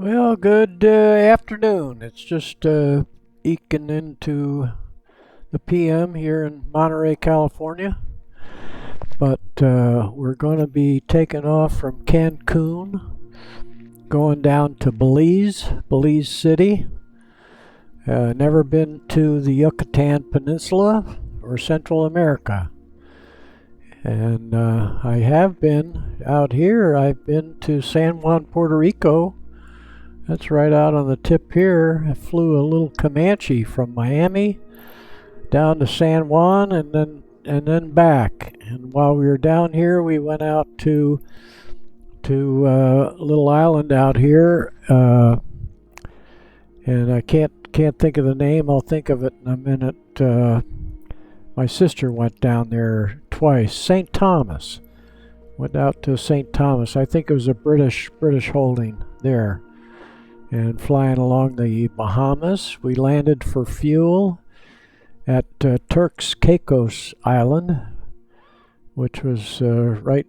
Well, good afternoon. It's just eking into the PM here in Monterey, California. But we're going to be taking off from Cancun, going down to Belize City. Never been to the Yucatan Peninsula or Central America. And I have been out here. I've been to San Juan, Puerto Rico. That's right out on the tip here. I flew a little Comanche from Miami down to San Juan and then back. And while we were down here, we went out to a little island out here, and I can't think of the name. I'll think of it in a minute. My sister went down there twice. St. Thomas. Went out to St. Thomas. I think it was a British holding there. And flying along the Bahamas, we landed for fuel at Turks Caicos Island, which was right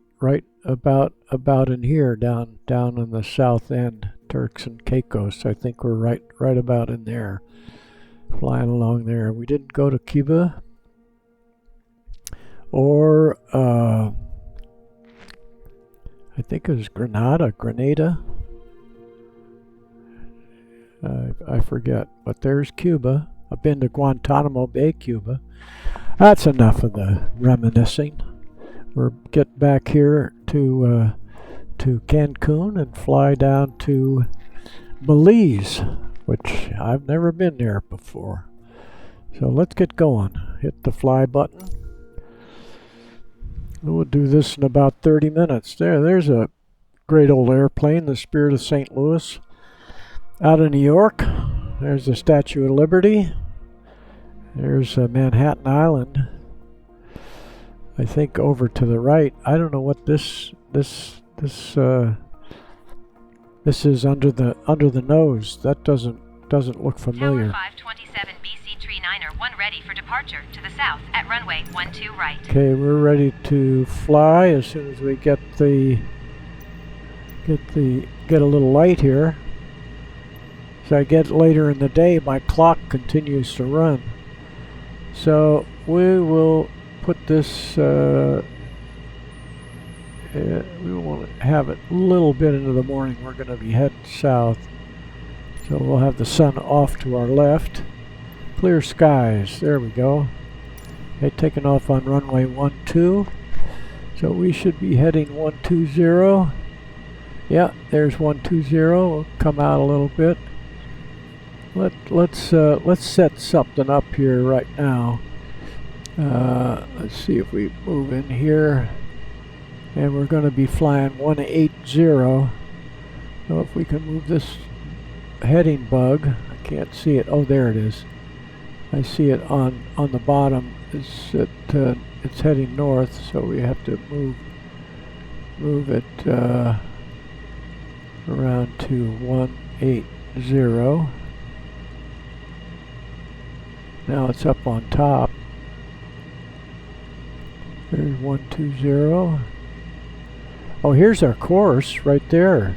about in here, down in the south end, Turks and Caicos. I think we're right about in there, flying along there. We didn't go to Cuba or I think it was Grenada. I forget, but there's Cuba. I've been to Guantanamo Bay, Cuba. That's enough of the reminiscing. We're getting back here to Cancun and fly down to Belize, which I've never been there before. So let's get going. Hit the fly button. We'll do this in about 30 minutes. There's a great old airplane, the Spirit of St. Louis. Out of New York, there's the Statue of Liberty. There's Manhattan Island. I think over to the right. I don't know what this is under the nose. That doesn't look familiar. Tower 527 BC Tree 9er 1 ready for departure to the south at runway 12 right. Okay, we're ready to fly as soon as we get a little light here. As I get later in the day, my clock continues to run. So we will put this, we will have it a little bit into the morning. We're going to be heading south. So we'll have the sun off to our left. Clear skies. There we go. Okay, taking off on runway 12. So we should be heading 120. Yeah, there's 120. We'll come out a little bit. Let's set something up here right now. Let's see if we move in here, and we're going to be flying 180. So if we can move this heading bug, I can't see it. Oh, there it is. I see it on the bottom. It's heading north, so we have to move it around to 180. Now it's up on top. There's 120. Oh, here's our course right there.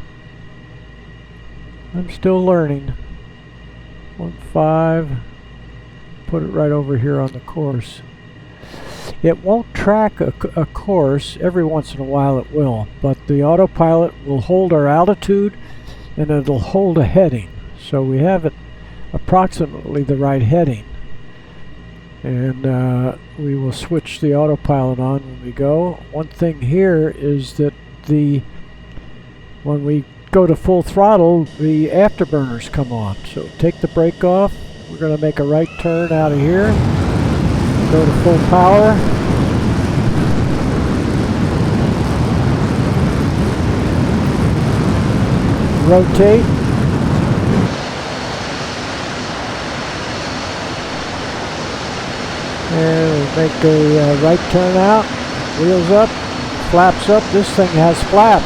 I'm still learning. 15. Put it right over here on the course. It won't track a course. Every once in a while it will, but the autopilot will hold our altitude and it'll hold a heading. So we have it approximately the right heading. And we will switch the autopilot on when we go. One thing here is that when we go to full throttle, the afterburners come on. So take the brake off. We're going to make a right turn out of here. Go to full power. Rotate. And we make a right turn out, wheels up, flaps up. This thing has flaps.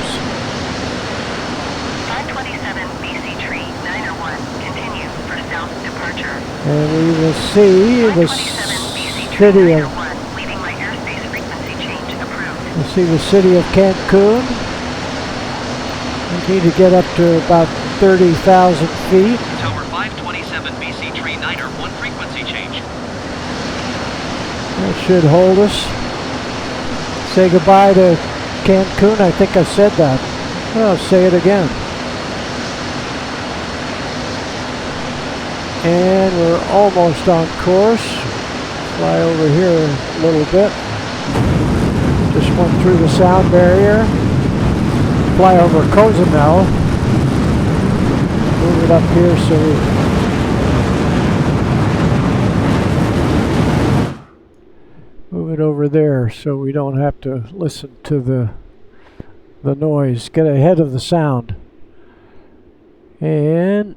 527 BC Tree 9er 1, continue for south departure. And we will see the city of, leaving my airspace frequency change approved. we'll see the city of Cancun. We need to get up to about 30,000 feet. Tower 527 BC Tree 9er, 1 frequency change. That should hold us. Say goodbye to Cancun. I think I said that. I'll say it again. And we're almost on course. Fly over here a little bit. Just went through the sound barrier. Fly over Cozumel. Move it up here so move it over there so we don't have to listen to the noise. Get ahead of the sound. And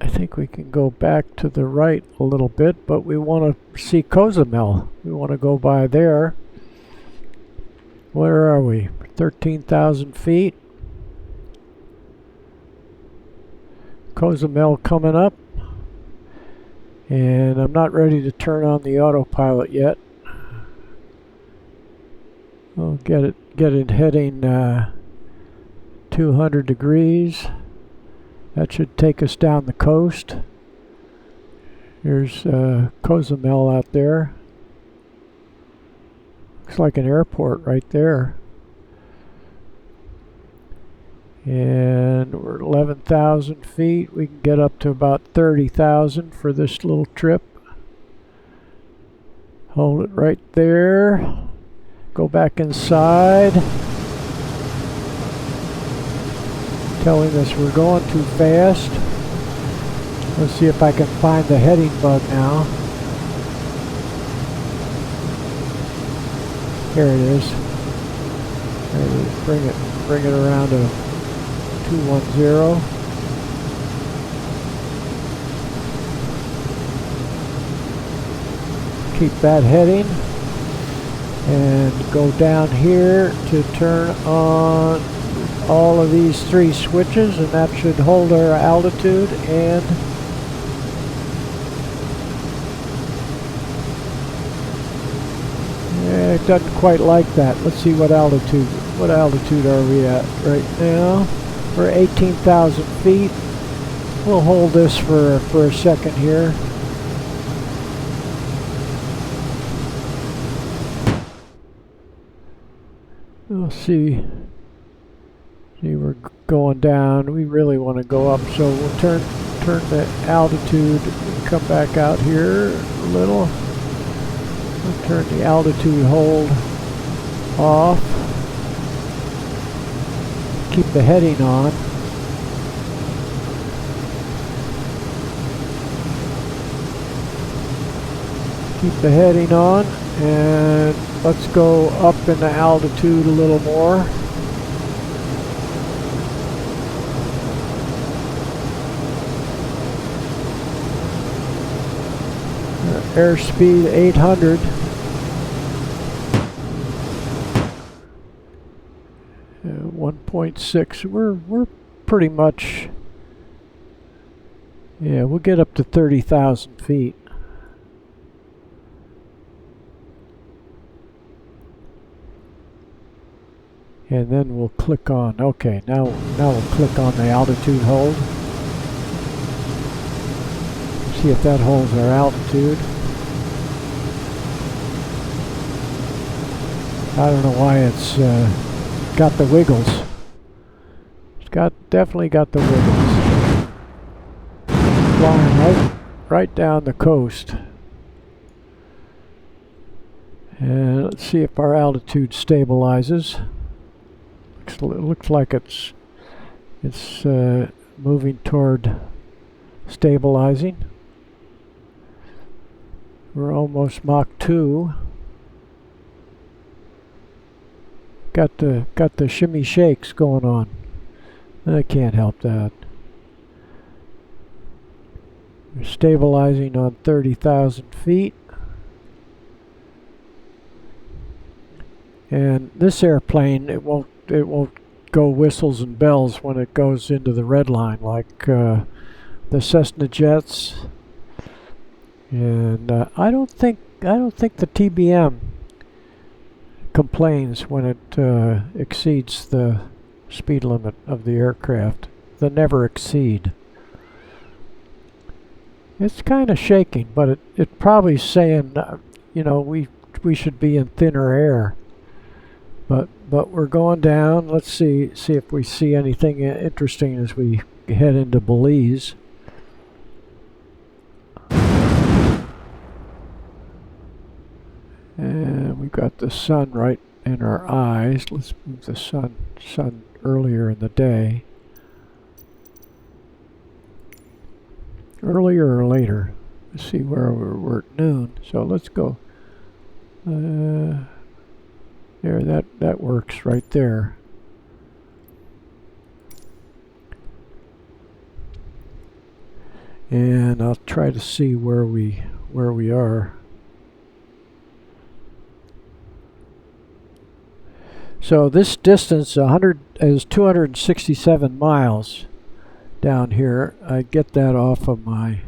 I think we can go back to the right a little bit, but we want to see Cozumel. We want to go by there. Where are we? 13,000 feet. Cozumel coming up. And I'm not ready to turn on the autopilot yet. We'll get it heading 200 degrees. That should take us down the coast. Here's Cozumel out there. Looks like an airport right there. And we're 11,000 feet. We can get up to about 30,000 for this little trip. Hold it right there. Go back inside. Telling us we're going too fast. Let's see if I can find the heading bug now. Here it is. There it is. Bring it around to 210. Keep that heading. And go down here to turn on all of these 3 switches, and that should hold our altitude. And yeah, it doesn't quite like that. Let's see what altitude are we at right now. We're 18,000 feet. We'll hold this for a second here. We'll see. We're going down. We really want to go up, so we'll turn the altitude and come back out here a little. We'll turn the altitude hold off. Keep the heading on. Keep the heading on, and let's go up in the altitude a little more. Airspeed 800. Uh, 1.6. We're pretty much. Yeah, we'll get up to 30,000 feet. And then we'll click on. Okay, now we'll click on the altitude hold. See if that holds our altitude. I don't know why it's got the wiggles. It's definitely got the wiggles. Flying right down the coast. And let's see if our altitude stabilizes. Looks like it's moving toward stabilizing. We're almost Mach 2. Got the shimmy shakes going on. I can't help that. We're stabilizing on 30,000 feet. And this airplane, it won't go whistles and bells when it goes into the red line like the Cessna jets. And I don't think the TBM complains when it exceeds the speed limit of the aircraft. the never exceed. It's kind of shaking, but it probably saying, you know, we should be in thinner air. But we're going down. Let's see if we see anything interesting as we head into Belize. And we've got the sun right in our eyes. Let's move the sun earlier in the day. Earlier or later? Let's see where we're at noon. So let's go. There, that works right there. And I'll try to see where we are. So this distance is 267 miles down here. I get that off of my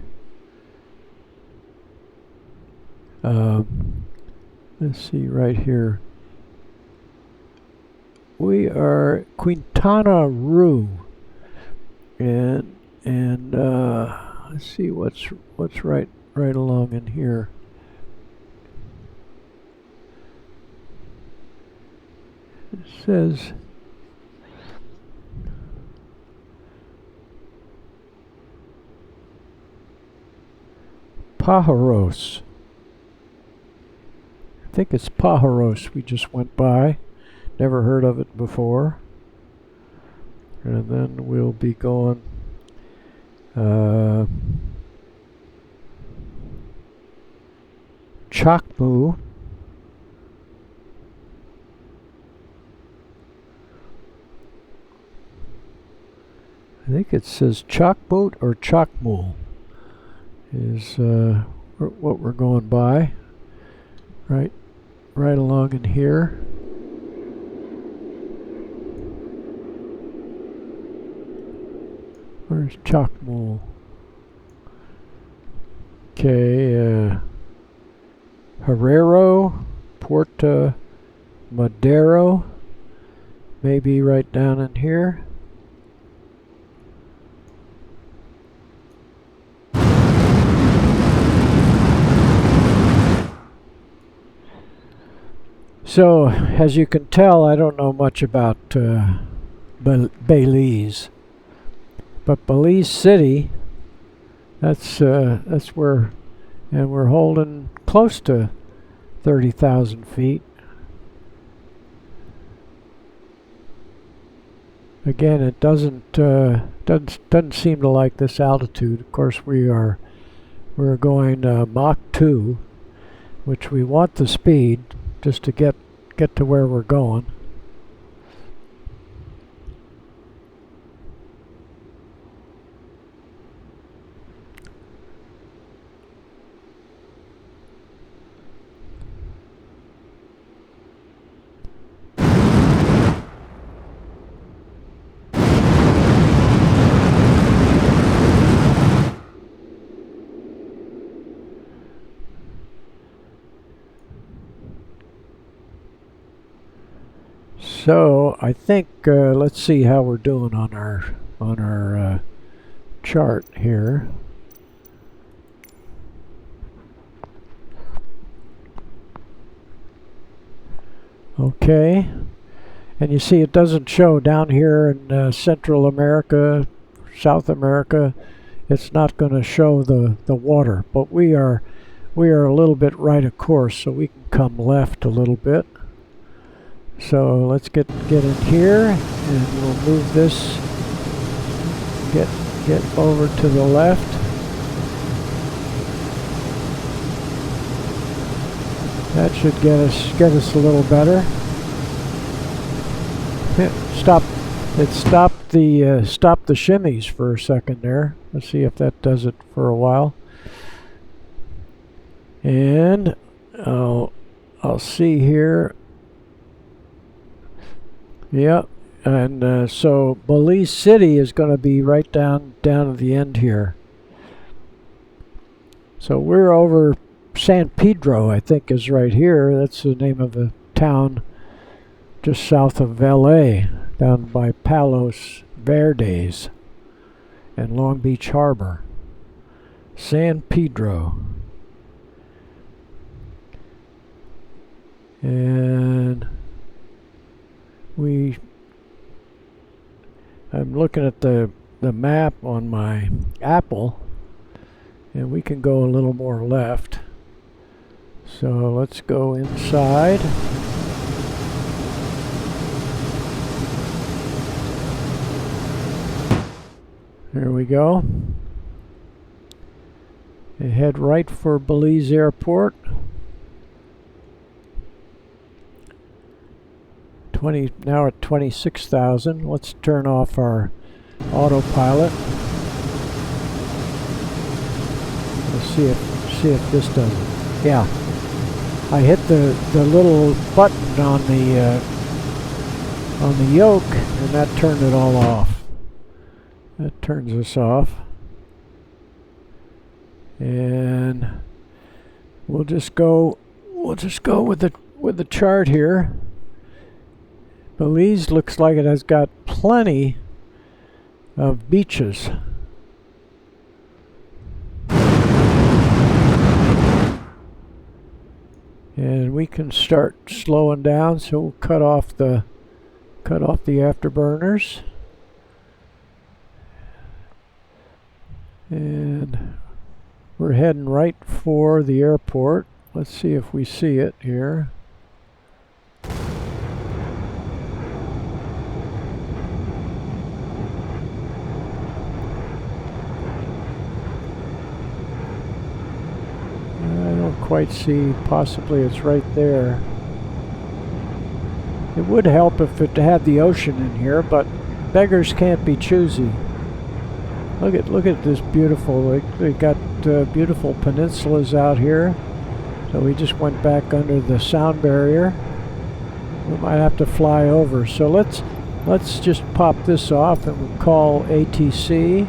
let's see right here. We are Quintana Roo, and let's see what's right along in here. It says Pájaros. I think it's Pájaros we just went by. Never heard of it before. And then we'll be going Chacmoo. I think it says Chacmoot or Chacmoo is what we're going by. Right along in here. Where's Chacmoo? Okay, Herrero, Puerto Madero, maybe right down in here. So, as you can tell, I don't know much about Belize, but Belize City, that's where, and we're holding close to 30,000 feet. Again, it doesn't seem to like this altitude. Of course, we're going Mach 2, which we want the speed just to get to where we're going. So I think let's see how we're doing on our chart here. Okay, and you see it doesn't show down here in Central America, South America. It's not going to show the water, but we are a little bit right of course, so we can come left a little bit. So let's get in here, and we'll move this. Get over to the left. That should get us a little better. It stopped the shimmies for a second there. Let's see if that does it for a while. And I'll see here. Yep, and so Belize City is going to be right down at the end here. So we're over San Pedro, I think, is right here. That's the name of a town just south of LA, down by Palos Verdes. and Long Beach Harbor. San Pedro. And I'm looking at the map on my Apple, and we can go a little more left. So let's go inside. There we go. And head right for Belize Airport. 20, now at 26,000. Let's turn off our autopilot. Let's see if this does it. Yeah, I hit the little button on the yoke, and that turned it all off. That turns us off, and we'll just go with the chart here. Belize looks like it has got plenty of beaches. And we can start slowing down, so we'll cut off the afterburners. And we're heading right for the airport. Let's see if we see it here. I don't quite see. Possibly it's right there. It would help if it had the ocean in here, but beggars can't be choosy. Look at this beautiful. They got beautiful peninsulas out here. So we just went back under the sound barrier. We might have to fly over. So let's just pop this off and we'll call ATC.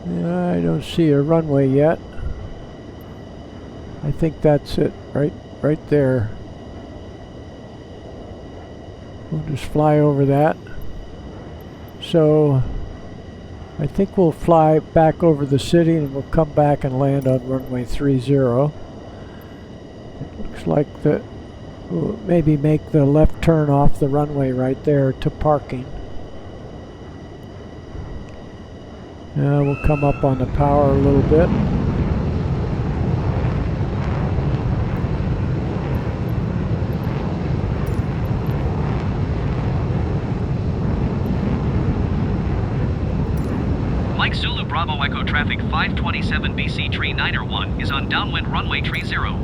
I don't see a runway yet. I think that's it, right there. We'll just fly over that. So I think we'll fly back over the city and we'll come back and land on runway 30. It looks like we'll maybe make the left turn off the runway right there to parking. We'll come up on the power a little bit. Mike Zulu Bravo Echo traffic 527 BC Tree 901 is on downwind runway 30.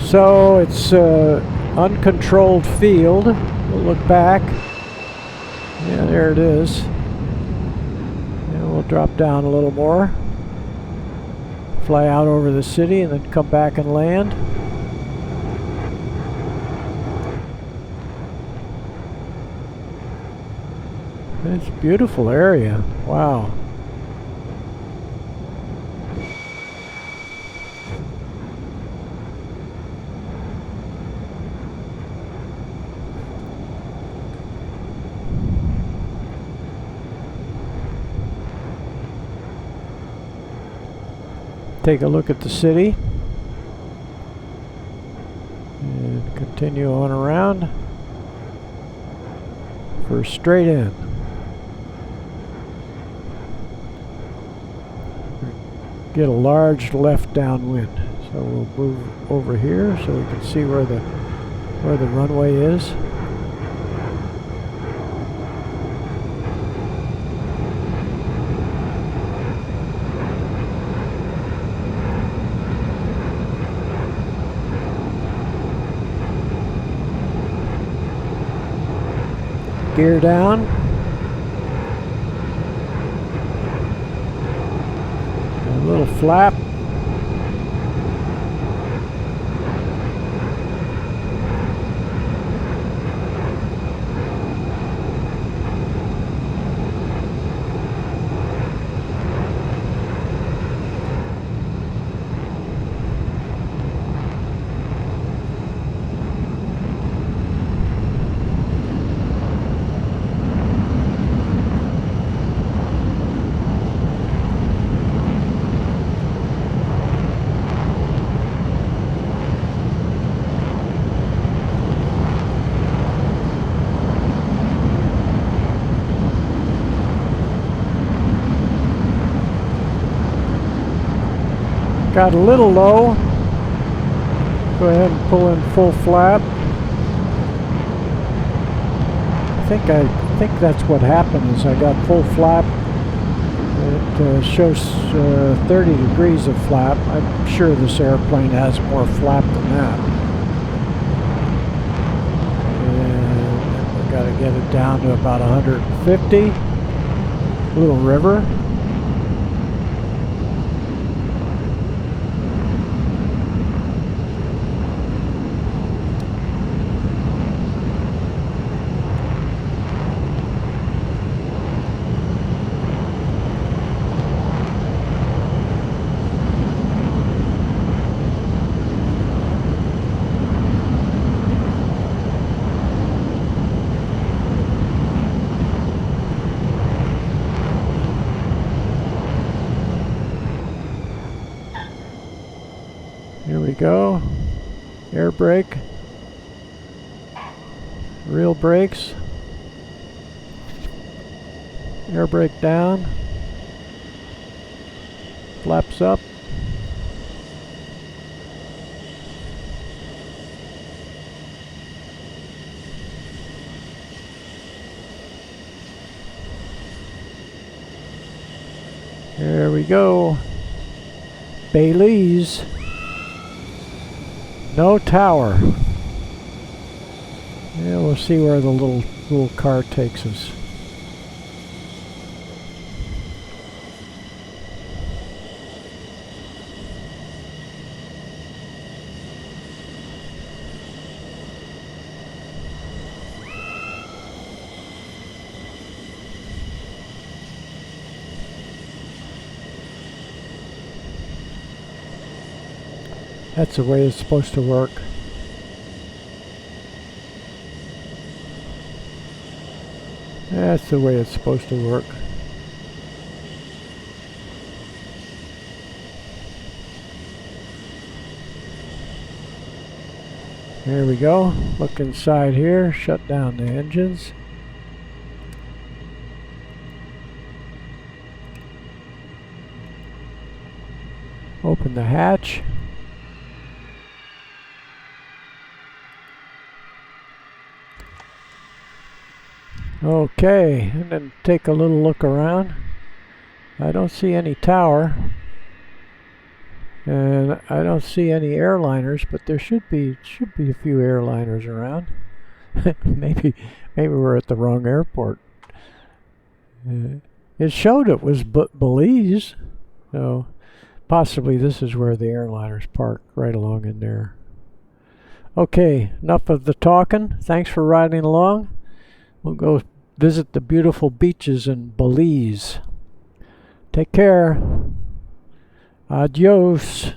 So it's uncontrolled field. We'll look back. Yeah, there it is. And we'll drop down a little more. Fly out over the city and then come back and land. It's a beautiful area. Wow. Take a look at the city and continue on around for straight in. Get a large left downwind, so we'll move over here so we can see where the runway is. Gear down. A little flap. got a little low. Go ahead and pull in full flap. I think that's what happened is I got full flap. It shows 30 degrees of flap. I'm sure this airplane has more flap than that. And we got to get it down to about 150. Little river. Here we go. Air brake. Real brakes. Air brake down. Flaps up. There we go. Belize. No tower. Yeah, we'll see where the little car takes us. That's the way it's supposed to work. That's the way it's supposed to work. There we go. Look inside here. Shut down the engines. Open the hatch. Okay, and then take a little look around. I don't see any tower, and I don't see any airliners, but there should be a few airliners around. maybe we're at the wrong airport. It showed it was Belize, so possibly this is where the airliners park, right along in there. Okay, enough of the talking. Thanks for riding along. We'll go visit the beautiful beaches in Belize. Take care. Adios.